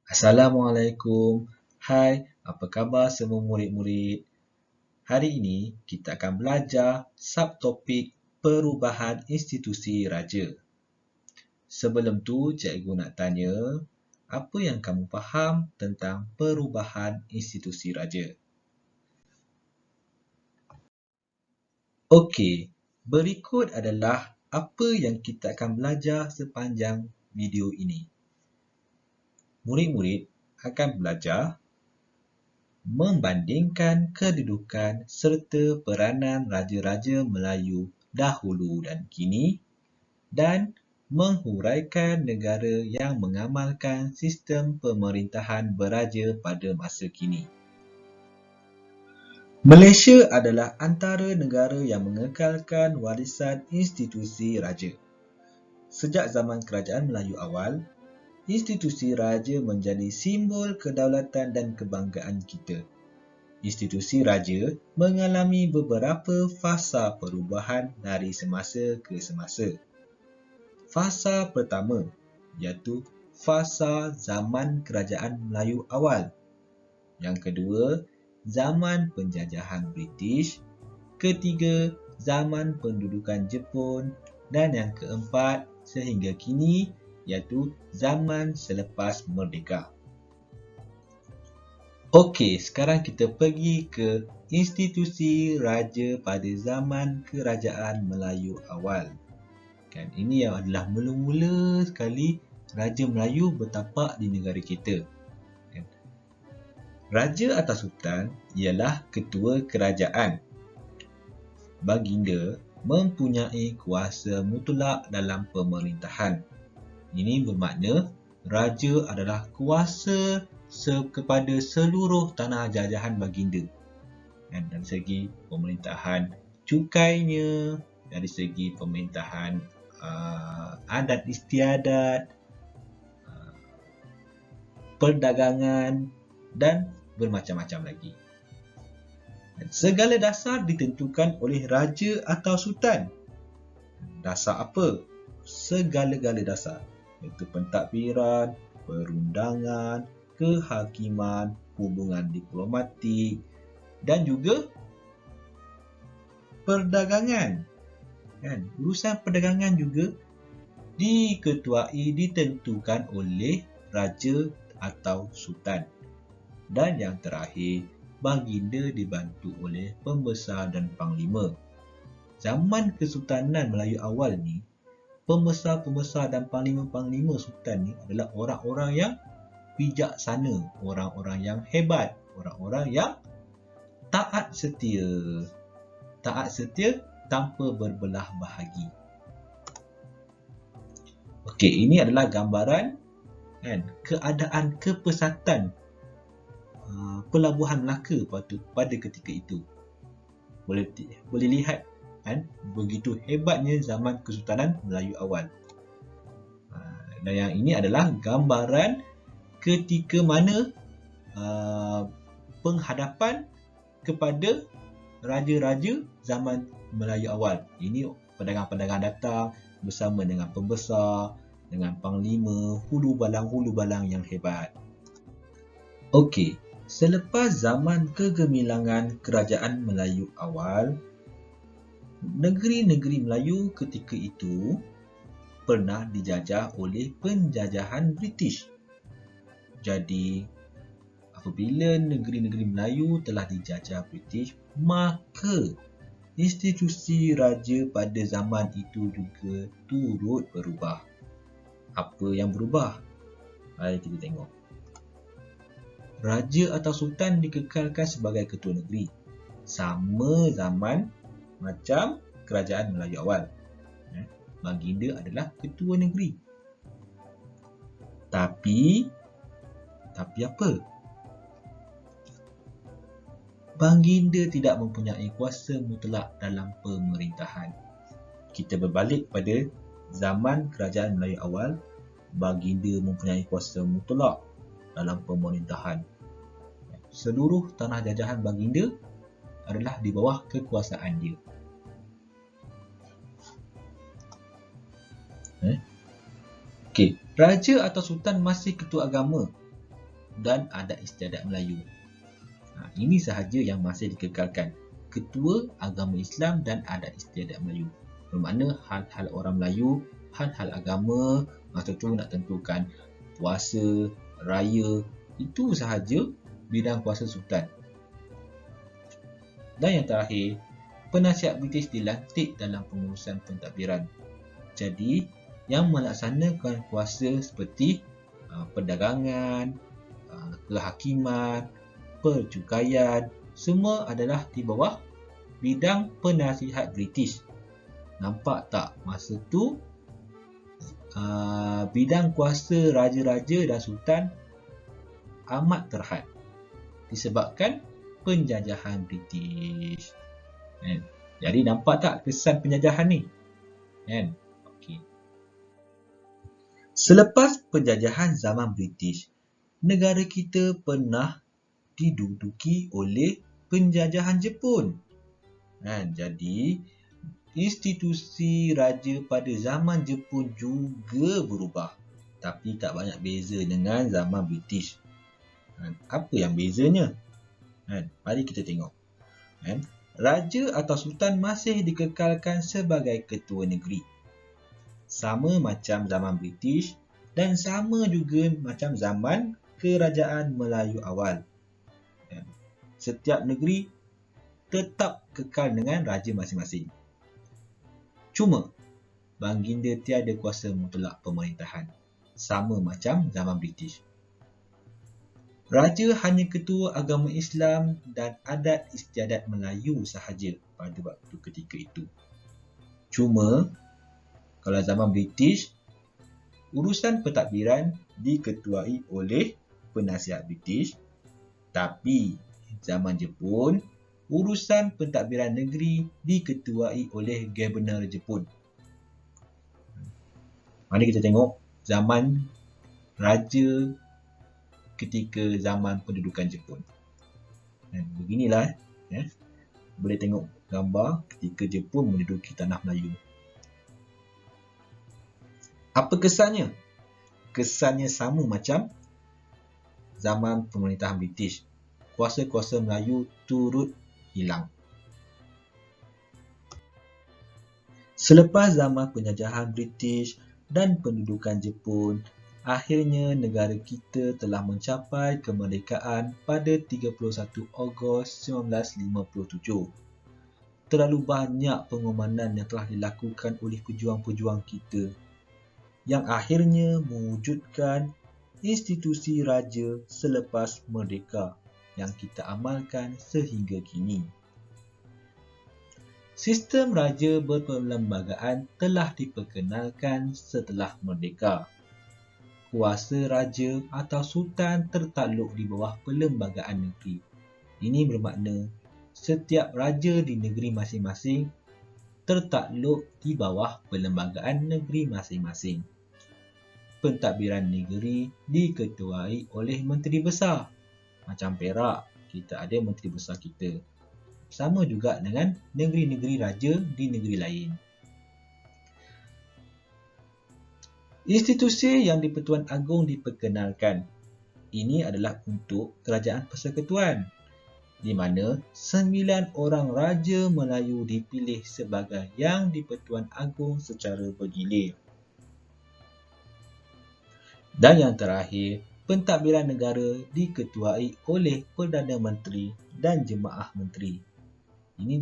Assalamualaikum. Hai, apa khabar semua murid-murid? Hari ini kita akan belajar subtopik perubahan institusi raja. Sebelum tu, cikgu nak tanya, apa yang kamu faham tentang perubahan institusi raja? Okey, berikut adalah apa yang kita akan belajar sepanjang video ini. Murid-murid akan belajar membandingkan kedudukan serta peranan raja-raja Melayu dahulu dan kini dan menghuraikan negara yang mengamalkan sistem pemerintahan beraja pada masa kini. Malaysia adalah antara negara yang mengekalkan warisan institusi raja. Sejak zaman kerajaan Melayu awal, institusi raja menjadi simbol kedaulatan dan kebanggaan kita. Institusi raja mengalami beberapa fasa perubahan dari semasa ke semasa. Fasa pertama iaitu fasa zaman kerajaan Melayu awal. Yang kedua, zaman penjajahan British. Ketiga, zaman pendudukan Jepun. Dan yang keempat, sehingga kini iaitu zaman selepas merdeka. Okey, sekarang kita pergi ke institusi raja pada zaman kerajaan Melayu awal. Kan, ini yang adalah mula-mula sekali Raja Melayu bertapak di negara kita. Kan. Raja atau Sultan ialah ketua kerajaan. Baginda mempunyai kuasa mutlak dalam pemerintahan. Ini bermakna raja adalah kuasa kepada seluruh tanah jajahan baginda. Dan dari segi pemerintahan cukainya, dari segi pemerintahan adat istiadat, perdagangan dan bermacam-macam lagi. Dan segala dasar ditentukan oleh raja atau sultan. Dasar apa? Segala-gala dasar, iaitu pentadbiran, perundangan, kehakiman, hubungan diplomatik dan juga perdagangan. Kan? Urusan perdagangan juga ditentukan oleh raja atau sultan. Dan yang terakhir, baginda dibantu oleh pembesar dan panglima. Zaman Kesultanan Melayu awal ni, pembesar-pembesar dan panglima-panglima sultan ni adalah orang-orang yang bijaksana, orang-orang yang hebat, orang-orang yang taat setia. Taat setia tanpa berbelah bahagi. Okey, ini adalah gambaran kan, keadaan kepesatan Pelabuhan Melaka pada ketika itu. Boleh lihat kan, begitu hebatnya zaman Kesultanan Melayu awal. Dan yang ini adalah gambaran ketika mana penghadapan kepada raja-raja zaman Melayu awal. Ini pedagang-pedagang datang bersama dengan pembesar, dengan panglima, hulu balang yang hebat. Okey, selepas zaman kegemilangan kerajaan Melayu awal, negeri-negeri Melayu ketika itu pernah dijajah oleh penjajahan British. Jadi, apabila negeri-negeri Melayu telah dijajah British, maka institusi raja pada zaman itu juga turut berubah. Apa yang berubah? Mari kita tengok. Raja atau Sultan dikekalkan sebagai ketua negeri. Sama zaman macam kerajaan Melayu awal. Baginda adalah ketua negeri. Tapi apa? Baginda tidak mempunyai kuasa mutlak dalam pemerintahan. Kita berbalik pada zaman kerajaan Melayu awal, baginda mempunyai kuasa mutlak dalam pemerintahan. Seluruh tanah jajahan baginda adalah di bawah kekuasaan dia. Okey, raja atau sultan masih ketua agama dan adat istiadat Melayu. Ini sahaja yang masih dikekalkan. Ketua agama Islam dan adat istiadat Melayu. Bermakna hal-hal orang Melayu, hal-hal agama, masa tu nak tentukan puasa, raya, itu sahaja bidang kuasa sultan. Dan yang terakhir, penasihat British dilantik dalam pengurusan pentadbiran. Jadi, yang melaksanakan kuasa seperti perdagangan, kehakiman, percukaian, semua adalah di bawah bidang penasihat British. Nampak tak? Masa tu, bidang kuasa raja-raja dan sultan amat terhad disebabkan penjajahan British. Jadi nampak tak kesan penjajahan ni? Okay. Selepas penjajahan zaman British, negara kita pernah diduduki oleh penjajahan Jepun. Jadi, institusi raja pada zaman Jepun juga berubah. Tapi tak banyak beza dengan zaman British. Apa yang bezanya? Mari kita tengok. Raja atau sultan masih dikekalkan sebagai ketua negeri. Sama macam zaman British dan sama juga macam zaman kerajaan Melayu awal. Setiap negeri tetap kekal dengan raja masing-masing. Cuma, baginda tiada kuasa mutlak pemerintahan. Sama macam zaman British. Raja hanya ketua agama Islam dan adat istiadat Melayu sahaja pada waktu ketika itu. Cuma, kalau zaman British, urusan pentadbiran diketuai oleh penasihat British, tapi zaman Jepun, urusan pentadbiran negeri diketuai oleh Governor Jepun. Mari kita tengok zaman raja ketika zaman pendudukan Jepun. Beginilah, boleh tengok gambar ketika Jepun menduduki tanah Melayu. Apa kesannya? Kesannya sama macam zaman pemerintahan British. Kuasa-kuasa Melayu turut hilang. Selepas zaman penjajahan British dan pendudukan Jepun, akhirnya negara kita telah mencapai kemerdekaan pada 31 Ogos 1957. Terlalu banyak pengorbanan yang telah dilakukan oleh pejuang-pejuang kita yang akhirnya mewujudkan institusi raja selepas merdeka yang kita amalkan sehingga kini. Sistem raja berperlembagaan telah diperkenalkan setelah merdeka. Kuasa raja atau sultan tertakluk di bawah perlembagaan negeri. Ini bermakna setiap raja di negeri masing-masing tertakluk di bawah perlembagaan negeri masing-masing. Pentadbiran negeri diketuai oleh menteri besar. Macam Perak, kita ada menteri besar kita. Sama juga dengan negeri-negeri raja di negeri lain. Institusi yang di-Pertuan Agong diperkenalkan. Ini adalah untuk Kerajaan Persekutuan, di mana 9 orang Raja Melayu dipilih sebagai yang di-Pertuan Agong secara bergilir. Dan yang terakhir, pentadbiran negara diketuai oleh Perdana Menteri dan Jemaah Menteri. Ini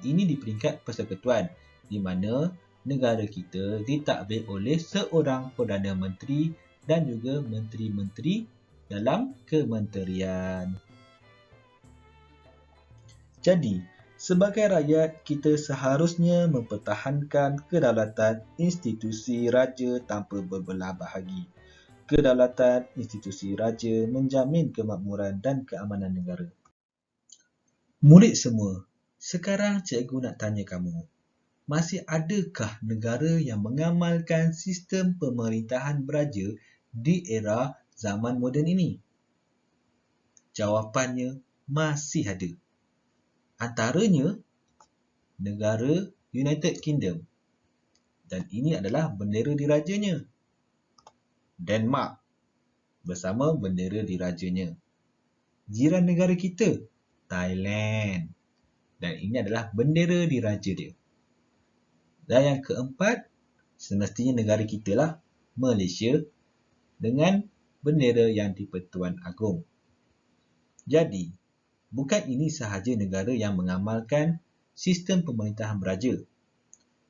di peringkat persekutuan, di mana negara kita ditadbir oleh seorang Perdana Menteri dan juga menteri-menteri dalam kementerian. Jadi, sebagai rakyat, kita seharusnya mempertahankan kedaulatan institusi raja tanpa berbelah bahagi. Kedaulatan institusi raja menjamin kemakmuran dan keamanan negara. Murid semua, sekarang cikgu nak tanya kamu, masih adakah negara yang mengamalkan sistem pemerintahan beraja di era zaman moden ini? Jawapannya masih ada. Antaranya, negara United Kingdom. Dan ini adalah bendera dirajanya. Denmark. bersama bendera dirajanya. Jiran negara kita, Thailand. Dan ini adalah bendera diraja dia. Dan yang keempat, semestinya negara kita lah, Malaysia, dengan bendera yang di-Pertuan Agong. Jadi, bukan ini sahaja negara yang mengamalkan sistem pemerintahan beraja.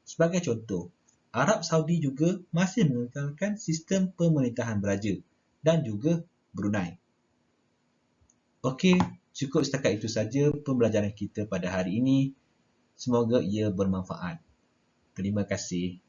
Sebagai contoh, Arab Saudi juga masih mengekalkan sistem pemerintahan beraja dan juga Brunei. Okey, cukup setakat itu saja pembelajaran kita pada hari ini. Semoga ia bermanfaat. Terima kasih.